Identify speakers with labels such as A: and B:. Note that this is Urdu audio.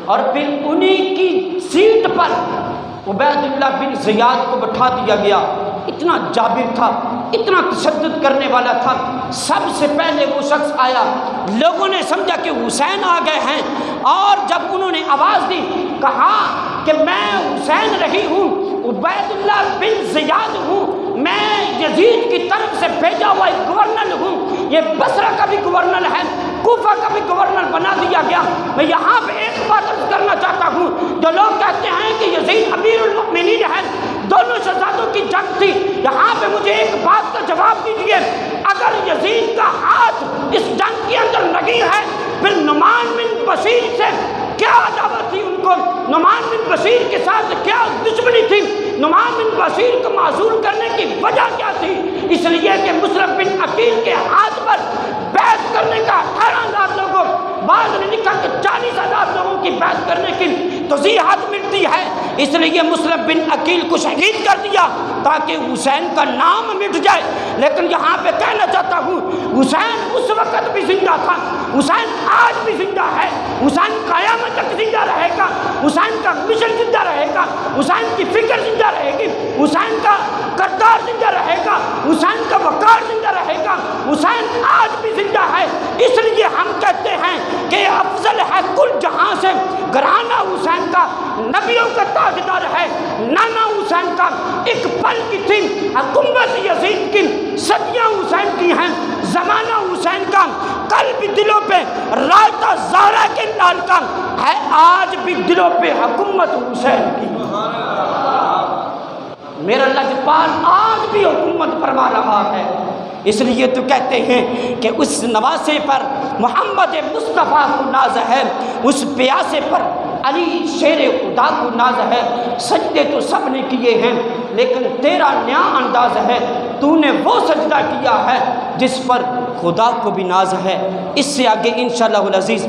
A: اور پھر انہی کی سیٹ پر عبید اللہ بن زیاد کو بٹھا دیا گیا۔ اتنا جابر تھا، اتنا تشدد کرنے والا تھا۔ سب سے پہلے وہ شخص آیا، لوگوں نے سمجھا کہ حسین آ گئے ہیں، اور جب انہوں نے آواز دی، کہا کہ میں حسین رہی ہوں، عبید اللہ بن زیاد ہوں، میں یزید کی طرف سے بھیجا ہوا ایک گورنر ہوں، یہ بصرہ کا بھی گورنر ہے، کوفہ کا بھی گورنر بنا دیا گیا۔ میں یہاں پہ ایک بات عرض کرنا چاہتا ہوں، جو لوگ کہتے ہیں کہ یزید امیر المؤمنین ہے، دونوں شہزادوں کی جنگ تھی، یہاں پہ مجھے ایک بات کا جواب دیجیے، اگر یزید کا ہاتھ اس جنگ کے اندر لگی ہے، پھر نعمان بن بشیر سے کیا عداوت تھی ان کو؟ نعمان بن بشیر کے ساتھ کیا دشمنی تھی؟ نعمان بن بشیر کو معزول کرنے کی وجہ کیا تھی؟ اس لیے کہ مصرف بن عقیل کے ہاتھ پر بیعت کرنے کا 18,000 لوگوں، بعض نے لکھا کہ 40,000 لوگوں کی بیعت کرنے کی توضیحات ملتی ہے، اس لیے مصرف بن عقیل کو شہید کر دیا تاکہ حسین کا نام مٹ جائے۔ لیکن یہاں پہ کہنا چاہتا ہوں، حسین اس وقت بھی زندہ تھا، حسین آج بھی زندہ ہے، حسین قیامت تک زندہ رہے گا، حسین کا مشن زندہ رہے گا، حسین کی فکر زندہ رہے گی، حسین کا کردار زندہ رہے گا، حسین کا وقار زندہ رہے گا، حسین آج بھی زندہ ہے۔ اس لیے ہم کہتے ہیں کہ افضل ہے کل جہاں سے گھرانہ حسین کا، نبیوں کا تاجدار ہے نانا حسین کا۔ ایک پل کی تھی حکومت یزید کی، صدیاں حسین کی ہیں، زمانہ حسین کا، کل بھی دلوں پہ رائتہ زہرا کے لال کا ہے، آج بھی دلوں پہ حکومت حسین کی۔ میرا لجپال آج بھی حکومت فرما رہا ہے۔ اس لیے تو کہتے ہیں کہ اس نواسے پر محمد مصطفیٰ کو ناز ہے، اس پیاسے پر علی شیر خدا کو ناز ہے۔ سجدے تو سب نے کیے ہیں لیکن تیرا نیا انداز ہے، تو نے وہ سجدہ کیا ہے جس پر خدا کو بھی ناز ہے۔ اس سے آگے انشاءاللہ العزیز